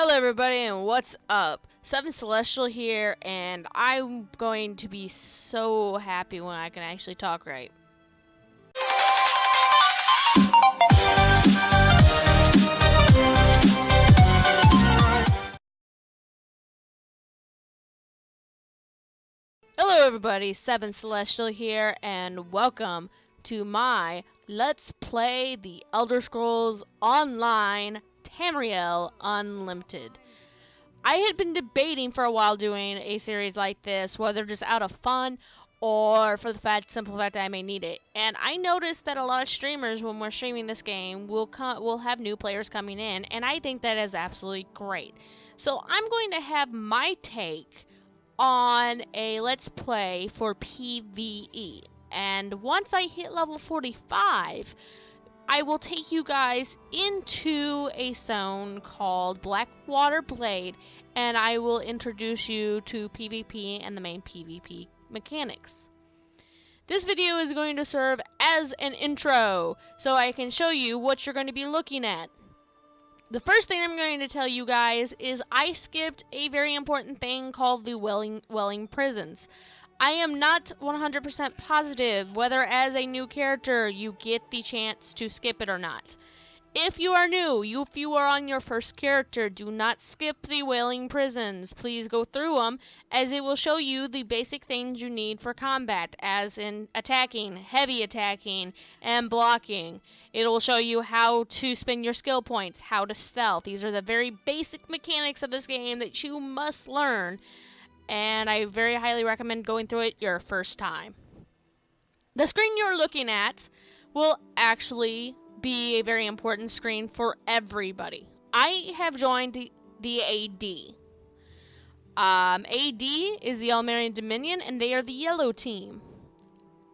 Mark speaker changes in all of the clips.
Speaker 1: Hello everybody and what's up? Seven Celestial here, and I'm going to be so happy when I can actually talk right. Hello everybody, Seven Celestial here, and welcome to my Let's Play the Elder Scrolls Online Tamriel Unlimited. I had been debating for a while doing a series like this, whether just out of fun or for the simple fact that I may need it. And I noticed that a lot of streamers, when we're streaming this game, will have new players coming in, and I think that is absolutely great. So I'm going to have my take on a Let's Play for PvE. And once I hit level 45, I will take you guys into a zone called Blackwater Blade, and I will introduce you to PvP and the main PvP mechanics. This video is going to serve as an intro, so I can show you what you're going to be looking at. The first thing I'm going to tell you guys is I skipped a very important thing called the Welling Prisons. I am not 100% positive whether as a new character you get the chance to skip it or not. If you are new, if you are on your first character, do not skip the Wailing Prisons. Please go through them, as it will show you the basic things you need for combat, as in attacking, heavy attacking, and blocking. It will show you how to spend your skill points, how to stealth. These are the very basic mechanics of this game that you must learn, and I very highly recommend going through it your first time. The screen you're looking at will actually be a very important screen for everybody. I have joined the AD. AD is the Elmerian Dominion, and they are the yellow team.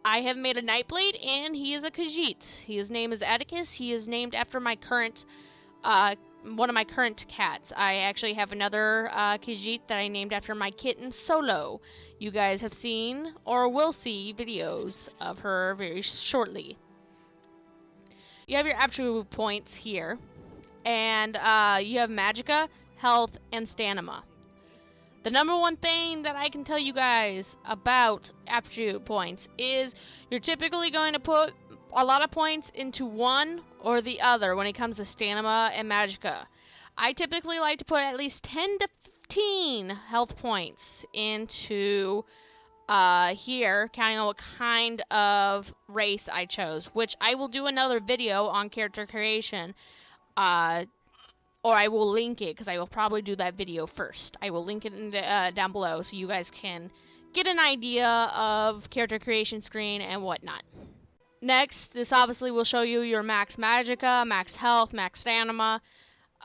Speaker 1: I have made a Nightblade, and he is a Khajiit. His name is Atticus. He is named after my current, one of my current cats. I actually have another Khajiit that I named after my kitten, Solo. You guys have seen, or will see, videos of her very shortly. You have your attribute points here, and you have Magicka, Health, and Stamina. The number one thing that I can tell you guys about attribute points is you're typically going to put a lot of points into one or the other when it comes to Stamina and Magicka. I typically like to put at least 10 to 15 health points into here, counting on what kind of race I chose, which I will do another video on character creation, or I will link it, because I will probably do that video first. I will link it in the, down below, so you guys can get an idea of character creation screen and whatnot. Next, this obviously will show you your max Magicka, max health, max stamina,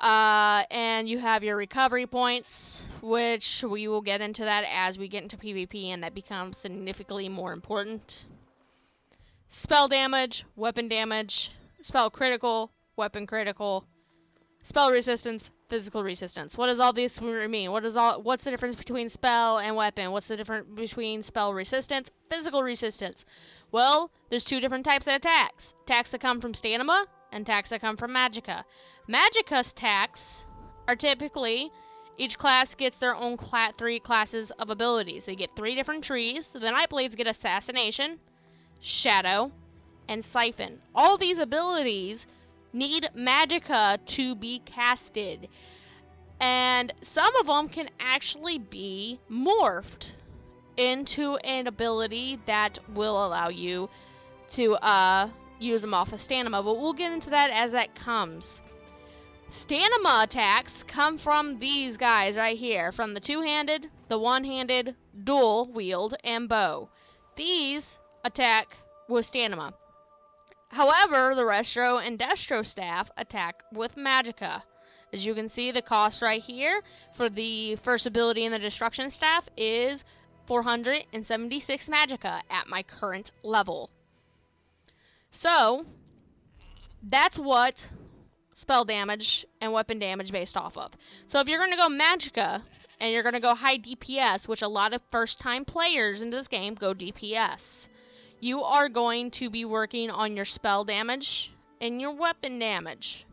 Speaker 1: and you have your recovery points, which we will get into that as we get into PvP, and that becomes significantly more important. Spell damage, weapon damage, spell critical, weapon critical, spell resistance, physical resistance. What does all this mean? What's the difference between spell and weapon? What's the difference between spell resistance, physical resistance? Well, there's two different types of attacks. Attacks that come from stamina and attacks that come from Magicka. Magicka's attacks are typically, each class gets their own three classes of abilities. They get three different trees. So the Nightblades get Assassination, Shadow, and Siphon. All these abilities need Magicka to be casted, and some of them can actually be morphed into an ability that will allow you to use them off of stamina, but we'll get into that as that comes. Stamina attacks come from these guys right here, from the two-handed, the one-handed, dual wield, and bow. These attack with stamina. However, the Restro and Destro staff attack with Magicka. As you can see, the cost right here for the first ability in the Destruction staff is 476 Magicka at my current level. So, that's what spell damage and weapon damage based off of. So if you're going to go Magicka and you're going to go high DPS, which a lot of first-time players in this game go DPS, you are going to be working on your spell damage and your weapon damage.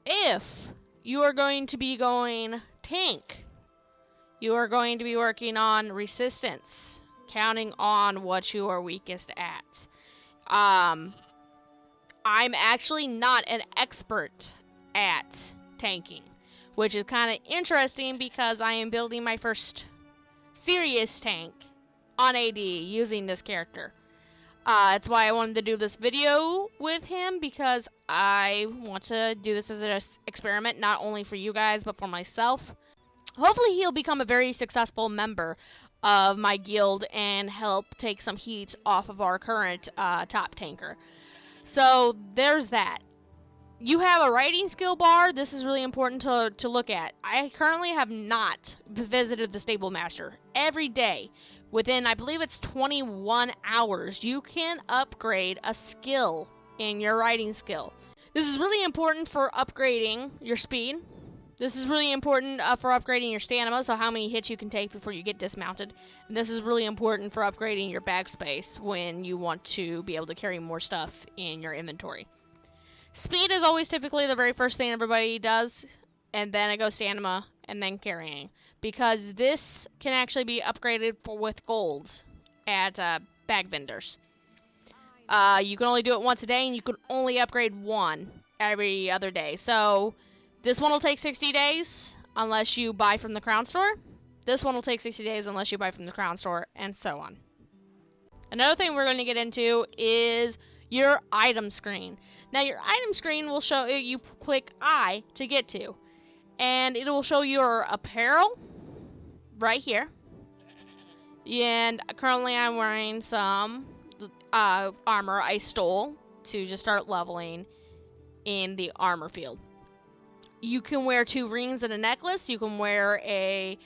Speaker 1: If you are going to be going tank. You are going to be working on resistance, counting on what you are weakest at. I'm actually not an expert at tanking, which is kind of interesting because I am building my first serious tank on AD using this character. That's why I wanted to do this video with him, because I want to do this as an experiment, not only for you guys, but for myself. Hopefully he'll become a very successful member of my guild and help take some heat off of our current top tanker. So there's that. You have a writing skill bar. This is really important to look at. I currently have not visited the stable master. Every day, within, I believe it's 21 hours, you can upgrade a skill in your writing skill. This is really important for upgrading your speed. This is really important for upgrading your stamina, so how many hits you can take before you get dismounted. And this is really important for upgrading your bag space when you want to be able to carry more stuff in your inventory. Speed is always typically the very first thing everybody does, and then it goes stamina, and then carrying. Because this can actually be upgraded with gold at bag vendors. You can only do it once a day, and you can only upgrade one every other day. So this one will take 60 days unless you buy from the crown store. This one will take 60 days unless you buy from the crown store, and so on. Another thing we're going to get into is your item screen. Now, your item screen will show you click I to get to, and it will show your apparel right here. And currently I'm wearing some armor I stole to just start leveling in the armor field. You can wear 2 rings and a necklace. You can wear a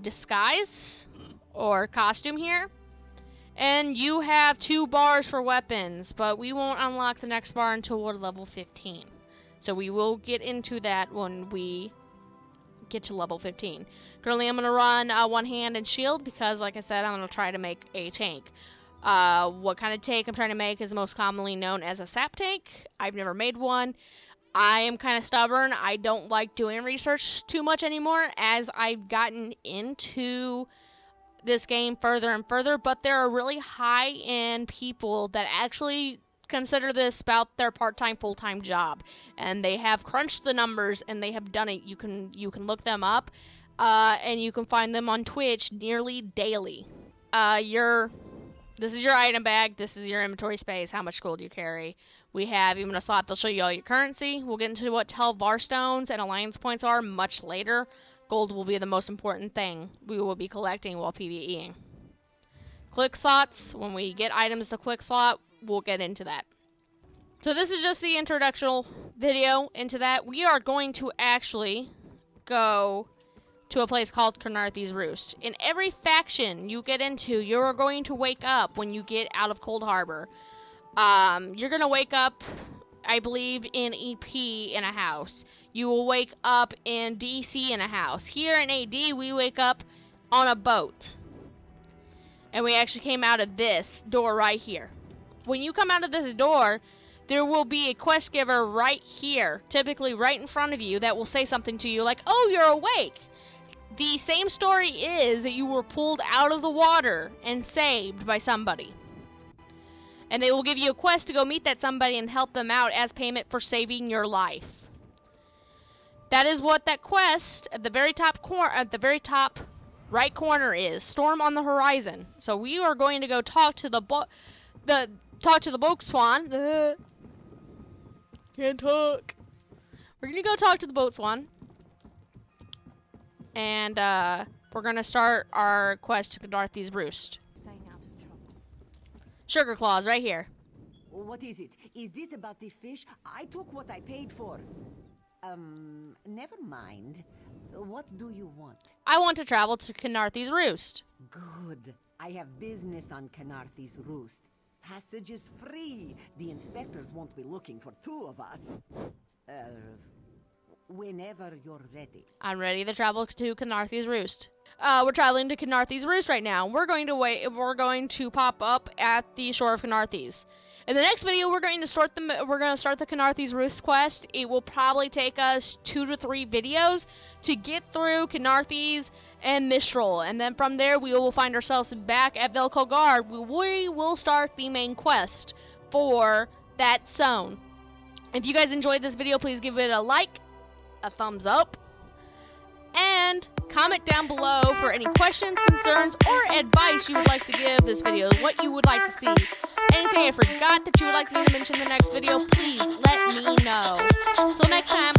Speaker 1: disguise or costume here. And you have 2 bars for weapons, but we won't unlock the next bar until we're level 15. So we will get into that when we get to level 15. Currently I'm going to run one hand and shield because, like I said, I'm going to try to make a tank. What kind of tank I'm trying to make is most commonly known as a sap tank. I've never made one. I am kind of stubborn. I don't like doing research too much anymore as I've gotten into this game further and further, but there are really high-end people that actually consider this about their part-time, full-time job, and they have crunched the numbers and they have done it. You can look them up, and you can find them on Twitch nearly daily. This is your item bag. This is your inventory space. How much gold you carry. We have even a slot that'll show you all your currency. We'll get into what Telvar stones and alliance points are much later. Gold will be the most important thing we will be collecting while PvEing. Click slots. When we get items to click slot, we'll get into that. So this is just the introductional video into that. We are going to actually go to a place called Khenarthi'S Roost. In every faction you get into, you're going to wake up when you get out of Cold Harbor. You're going to wake up, I believe, in EP in a house. You will wake up in DC in a house. Here in AD, we wake up on a boat. And we actually came out of this door right here. When you come out of this door, there will be a quest giver right here, typically right in front of you, that will say something to you like, "Oh, you're awake." The same story is that you were pulled out of the water and saved by somebody. And they will give you a quest to go meet that somebody and help them out as payment for saving your life. That is what that quest at the very top right corner is. Storm on the horizon. So we are going to go talk to the boat swan. Can't talk. We're gonna go talk to the boat swan. And we're gonna start our quest to Khenarthi'S Roost.
Speaker 2: Staying out of trouble.
Speaker 1: Sugar claws right here.
Speaker 2: What is it? Is this about the fish? I took what I paid for. Never mind. What do you want?
Speaker 1: I want to travel to Khenarthi'S Roost.
Speaker 2: Good. I have business on Khenarthi'S Roost. Passage is free. The inspectors won't be looking for 2 of us. whenever you're ready.
Speaker 1: I'm ready to travel to Khenarthi'S Roost. We're traveling to Khenarthi'S Roost right now. We're going to wait. We're going to pop up at the shore of Khenarthi'S. In the next video, we're going to start the Khenarthi'S Roost quest. It will probably take us 2 to 3 videos to get through Khenarthi'S and Mistral, and then from there we will find ourselves back at Velkhogard. We will start the main quest for that zone. If you guys enjoyed this video, please give it a like, a thumbs up, and comment down below for any questions, concerns, or advice you would like to give this video, what you would like to see. Anything I forgot that you would like me to mention in the next video, please let me know. Until next time.